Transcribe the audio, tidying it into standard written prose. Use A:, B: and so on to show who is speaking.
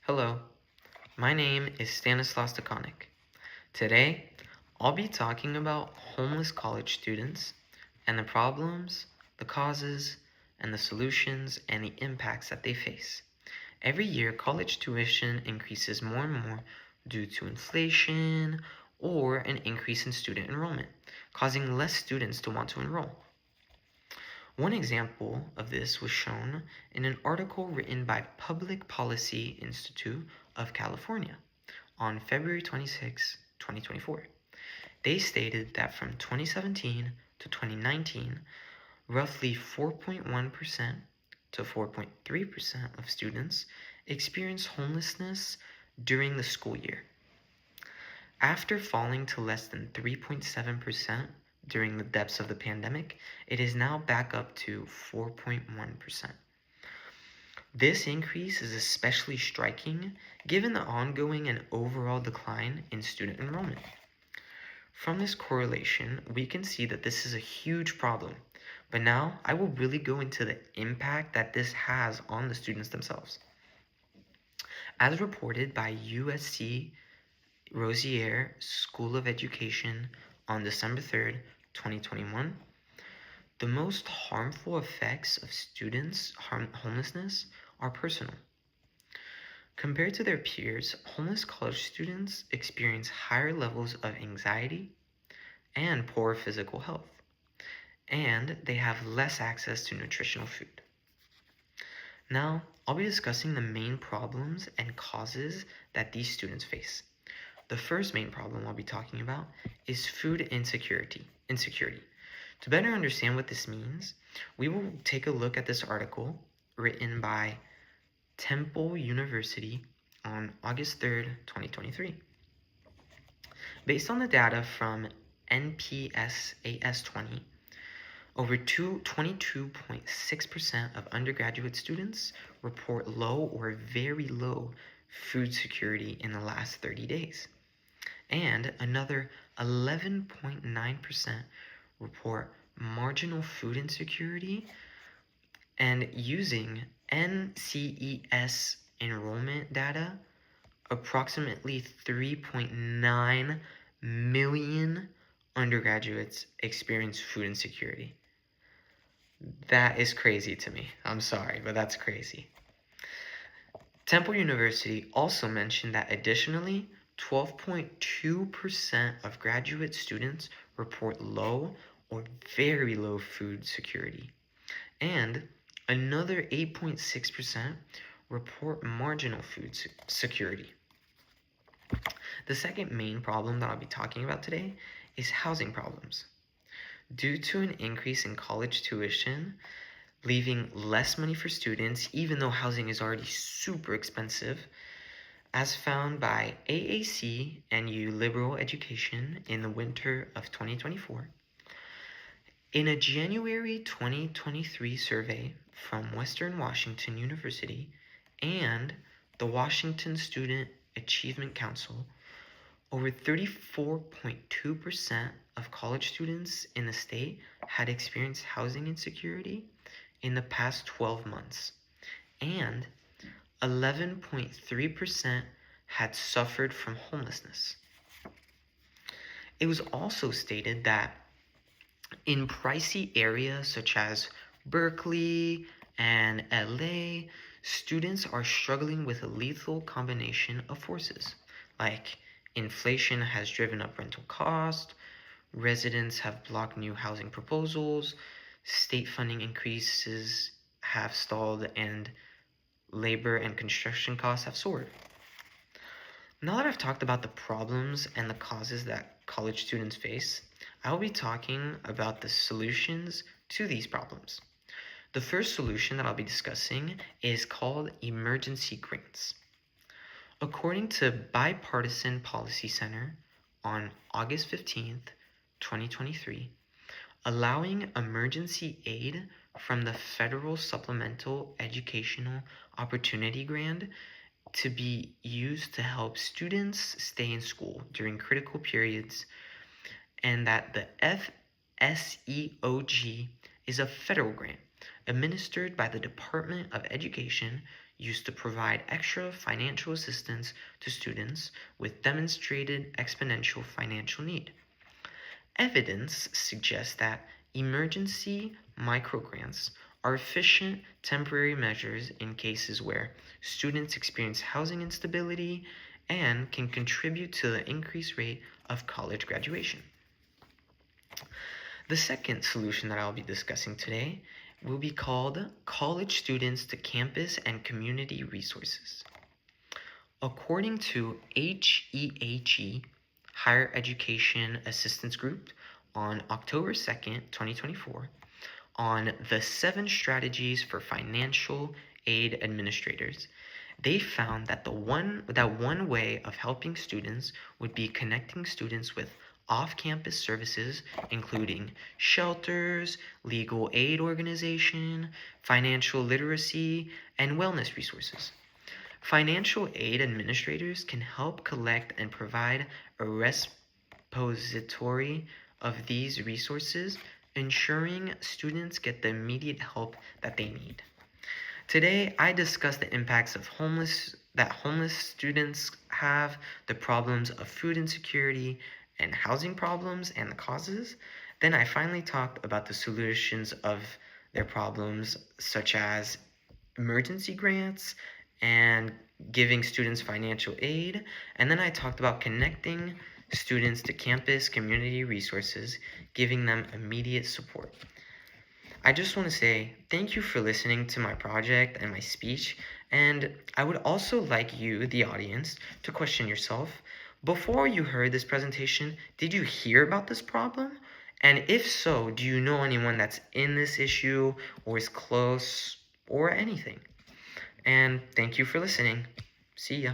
A: Hello, my name is Stanislav Stekonik. Today, I'll be talking about homeless college students and the problems, the causes, and the solutions and the impacts that they face. Every year, college tuition increases more and more due to inflation or an increase in student enrollment, causing less students to want to enroll. One example of this was shown in an article written by Public Policy Institute of California on February 26, 2024. They stated that from 2017 to 2019, roughly 4.1% to 4.3% of students experienced homelessness during the school year. After falling to less than 3.7% during the depths of the pandemic, it is now back up to 4.1%. This increase is especially striking given the ongoing and overall decline in student enrollment. From this correlation, we can see that this is a huge problem, but now I will really go into the impact that this has on the students themselves. As reported by USC Rosier School of Education on December 3rd, 2021, the most harmful effects of students' homelessness are personal. Compared to their peers, homeless college students experience higher levels of anxiety and poor physical health, and they have less access to nutritional food. Now, I'll be discussing the main problems and causes that these students face. The first main problem I'll be talking about is food insecurity. To better understand what this means, we will take a look at this article written by Temple University on August 3rd, 2023. Based on the data from NPS AS20, over 22.6% of undergraduate students report low or very low food security in the last 30 days. And another 11.9% report marginal food insecurity, and using NCES enrollment data, approximately 3.9 million undergraduates experience food insecurity. That is crazy to me. I'm sorry, but that's crazy. Temple University also mentioned that additionally, 12.2% of graduate students report low or very low food security, and another 8.6% report marginal food security. The second main problem that I'll be talking about today is housing problems. Due to an increase in college tuition, leaving less money for students, even though housing is already super expensive, as found by AAC and U Liberal Education in the winter of 2024. In a January 2023 survey from Western Washington University and the Washington Student Achievement Council, over 34.2% of college students in the state had experienced housing insecurity in the past 12 months, and 11.3% had suffered from homelessness. It was also stated that in pricey areas such as Berkeley and LA, students are struggling with a lethal combination of forces, like inflation has driven up rental costs, residents have blocked new housing proposals, state funding increases have stalled, and labor and construction costs have soared. Now that I've talked about the problems and the causes that college students face, I will be talking about the solutions to these problems. The first solution that I'll be discussing is called emergency grants. According to Bipartisan Policy Center on August 15th, 2023, allowing emergency aid from the Federal Supplemental Educational Opportunity Grant to be used to help students stay in school during critical periods, and that the FSEOG is a federal grant administered by the Department of Education used to provide extra financial assistance to students with demonstrated exponential financial need. Evidence suggests that emergency microgrants are efficient temporary measures in cases where students experience housing instability and can contribute to the increased rate of college graduation. The second solution that I'll be discussing today will be called College Students to Campus and Community Resources. According to HEAG, Higher Education Assistance Group, on October 2nd, 2024, on the 7 strategies for financial aid administrators, they found that one way of helping students would be connecting students with off-campus services, including shelters, legal aid organization, financial literacy, and wellness resources. Financial aid administrators can help collect and provide a repository of these resources, ensuring students get the immediate help that they need. Today, I discussed the impacts of homeless students have, the problems of food insecurity and housing problems and the causes. Then I finally talked about the solutions of their problems, such as emergency grants and giving students financial aid. And then I talked about connecting students to campus community resources, giving them immediate support. I just want to say thank you for listening to my project and my speech, and I would also like you, the audience, to question yourself. Before you heard this presentation, did you hear about this problem? And if so, do you know anyone that's in this issue or is close or anything? And thank you for listening. See ya.